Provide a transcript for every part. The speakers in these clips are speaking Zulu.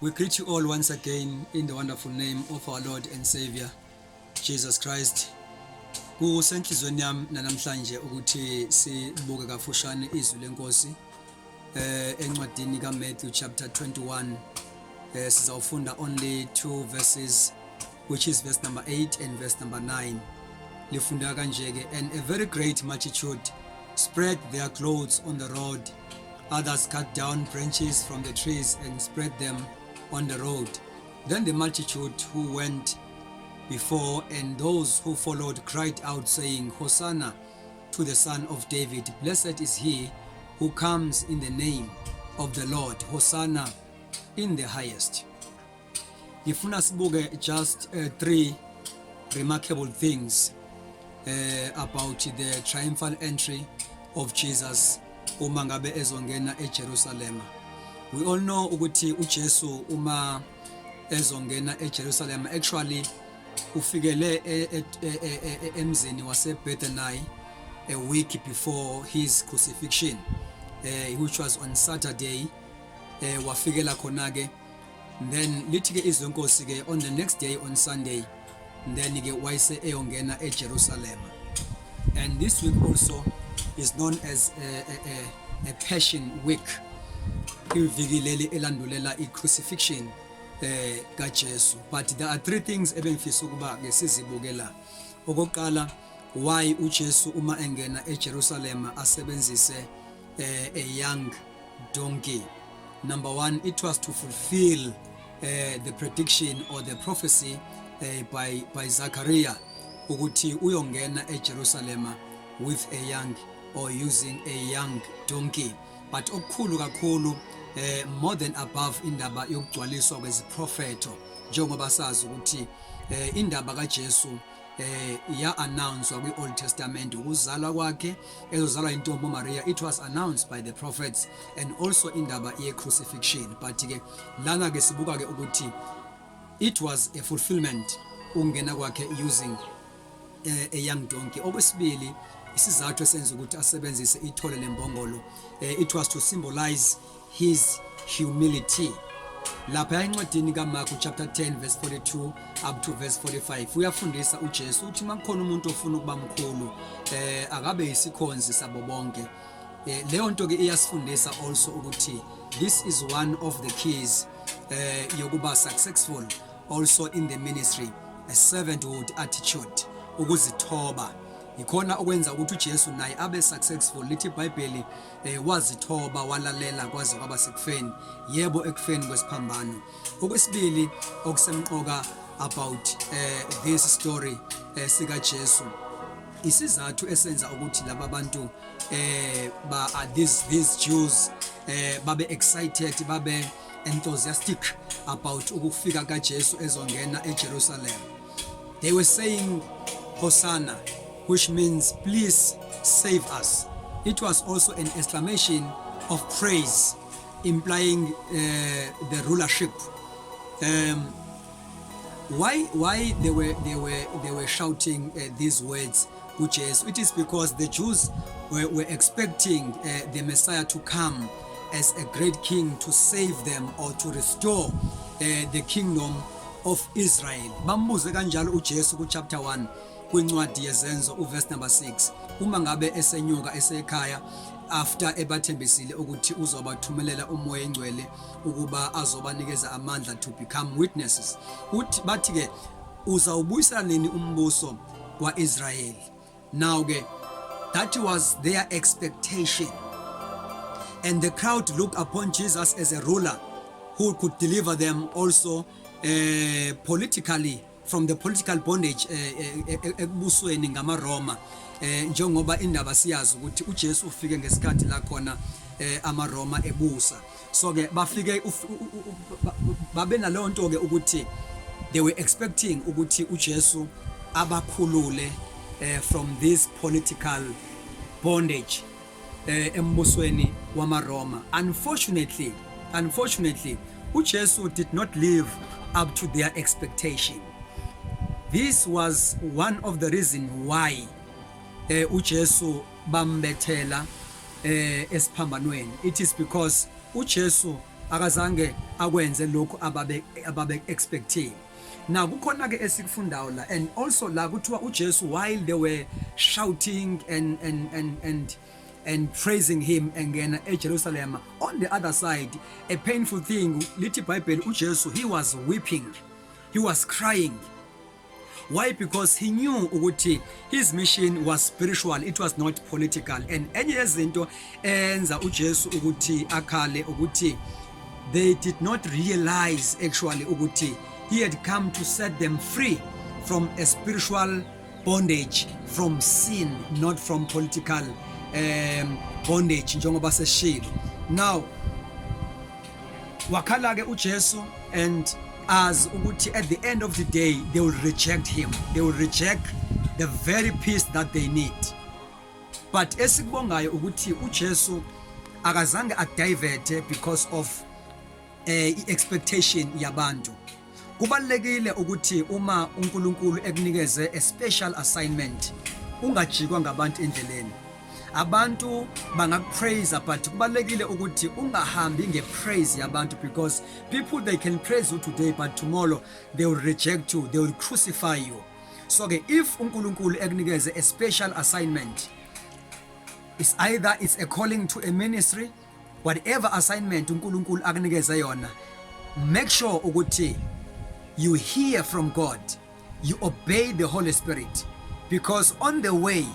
We greet you all once again in the wonderful name of our Lord and Savior Jesus Christ. Kusenhlizweni yami namhlanje ukuthi sibuke kafushane izwi lenkosi encwadini kaMatthew chapter 21. Sizawufunda only two verses, which is verse number 8 and verse number 9. Lifunda kanje ke, and a very great multitude spread their clothes on the road. Others cut down branches from the trees and spread them on the road. Then the multitude who went before and those who followed cried out, saying, Hosanna to the Son of David. Blessed is he who comes in the name of the Lord. Hosanna in the highest. Ngifuna sibuke just three remarkable things about the triumphal entry of Jesus uma ngabe ezongena eJerusalem. We all know ukuthi uJesu uma ezongena eJerusalem actually ufikele emzini waseBethany a week before his crucifixion, which was on Saturday. Wafikela khona ke, then lithi ke izwi lenkosi ke on the next day on Sunday, then ke wayise eyongena eJerusalem. And this week also is known as a Passion Week, iviki leli elandulela i-crucifixion kaJesu. But there are three things ebengifisa ukuba ke sizibukela. Okokuqala, why uJesu uma engena eJerusalem asebenzise a young donkey. Number one, it was to fulfill the prediction or the prophecy by Zachariah ukuthi uyongena eJerusalem with a young or using a young donkey. But okukhulu kakhulu more than above indaba yokugcwaliswa kweziprofeto, njengoba sazi ukuthi indaba kaJesu ya announced kwi-Old Testament ukuzalwa kwakhe ezozalwa intombi Maria. It was announced by the prophets, and also indaba ye-crucifixion. But ke lana ke sibuka ke ukuthi it was a fulfillment ungena kwakhe using a young donkey. Okwesibili, isizathu esenza ukuthi asebenzise ithole lembongolo, it was to symbolize his humility. Lapha encwadini kaMark chapter 10 verse 42 up to verse 45 uyafundisa uJesu uthi makukhona umuntu ofuna ukuba mkhulu akabe isikhonzi sabo bonke. Leyo nto ke iyasifundisa also ukuthi this is one of the keys yokuba successful also in the ministry, a servanthood attitude, ukuzithoba. Ikhona okwenza ukuthi uJesu naye abe successful. Lithi iBhayibheli wazithoba walalela kwaze kwaba sekufeni, yebo ekufeni kwesiphambano. Okwesibili okusemqoka about this story sika Jesu, isizathu esenza ukuthi laba bantu these Jews babe excited, babe enthusiastic about ukufika kaJesu ezongena eJerusalem. They were saying Hosanna, which means please save us. It was also an exclamation of praise, implying the rulership. Why they were shouting these words, which is, it is because the Jews were expecting the Messiah to come as a great king to save them or to restore the kingdom of Israel. Bambuze kanjalo uJesu ku chapter 1 kwincwadi yezenzo uverse number 6, uma ngabe esenyuka esekhaya after ebathembisile ukuthi uzobathumelela umoya engcwele ukuba azobanikeza amandla to become witnesses. Uthi bathi ke uzawubuyisana nini umbuso kwaIsrael? Now ke that was their expectation, and the crowd looked upon Jesus as a ruler who could deliver them also politically from the political bondage ekubusweni ngamaRoma, njengoba indaba siyazi ukuthi uJesu ufike ngesikhathi la khona amaRoma ebusa. So ke bafike babe naleyo nto ke ukuthi they were expecting ukuthi uJesu abakhulule from this political bondage embusweni wamaRoma. Unfortunately uJesu did not live up to their expectation. This was one of the reasons why uJesu bambethela esiphambanweni. It is because uJesu akazange akwenze lokho ababe expecting. Now kukhona ke esikufundayo la, and also la kuthiwa uJesu while they were shouting and praising him engena eJerusalem, on the other side a painful thing lithi iBhayibheli uJesu he was weeping, he was crying. Why? Because he knew ukuthi his mission was spiritual, it was not political. And enye yezinto enza uJesu ukuthi akhale ukuthi they did not realize actually ukuthi he had come to set them free from a spiritual bondage, from sin, not from political bondage njengoba seshilo. Now wakhala ke uJesu, and as ukuthi at the end of the day they will reject him, they will reject the very peace that they need. But esikubongayo ukuthi uJesu akazange adivert because of expectation yabantu. Kubalekile ukuthi uma uNkulunkulu ekunikeze a special assignment ungajikwa ngabantu endleleni. Abantu bangakupraise, but kubalekile ukuthi ungahambi ngepraise yabantu, because people they can praise you today but tomorrow they will reject you, they will crucify you. So ke if uNkulunkulu ekunikeze a special assignment, it's either it's a calling to a ministry, whatever assignment uNkulunkulu akunikeze yona, make sure ukuthi you hear from God, you obey the Holy Spirit, because on the way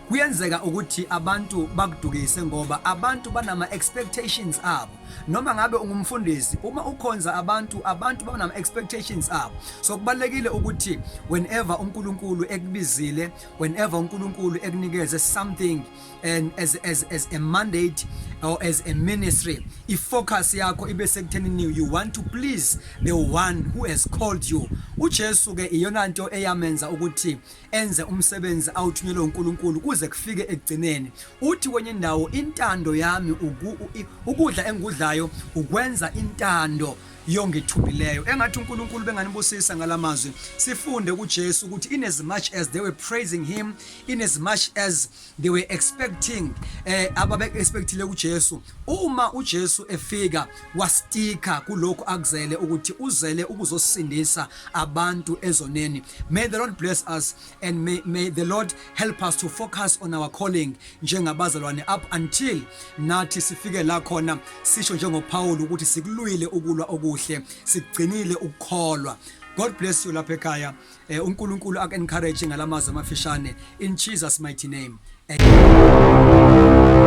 kuyenzeka ukuthi abantu bakudukise ngoba abantu banama expectations abo. Noma ngabe ungumfundisi, uma ukhonza abantu banama expectations abo. So kubalekile ukuthi whenever uNkulunkulu ekubizile, whenever uNkulunkulu ekunikeze something and as a mandate or as a ministry, if focus yakho ibe sekuthenini you want to please the one who has called you. uJesu ke iyona nto eyamenza ukuthi enze umsebenzi awuthunyelwe uNkulunkulu kuze kufike ekugcineni. Uthi kwenye indawo intando yami ukudla engikudlayo ukwenza intando yongithubileyo. Engathi uNkulunkulu benganibusisa ngalamazwi sifunde kuJesu ukuthi in as much as they were praising him, in as much as they were expecting ababe expectile kuJesu, uma uJesu efika wastika kuloko akuzele ukuthi uzele ukuzosindisa abantu ezoneni. May the Lord bless us, and may the Lord help us to focus on our calling njengabazalwane up until nathi sifike la khona sisho njengoPaul ukuthi sikulwile ukulwa okuhle, sigcinile ukukholwa. God bless you lapha ekhaya. uNkulunkulu ak encourage ngalamazwi amafishane in Jesus mighty name. Amen.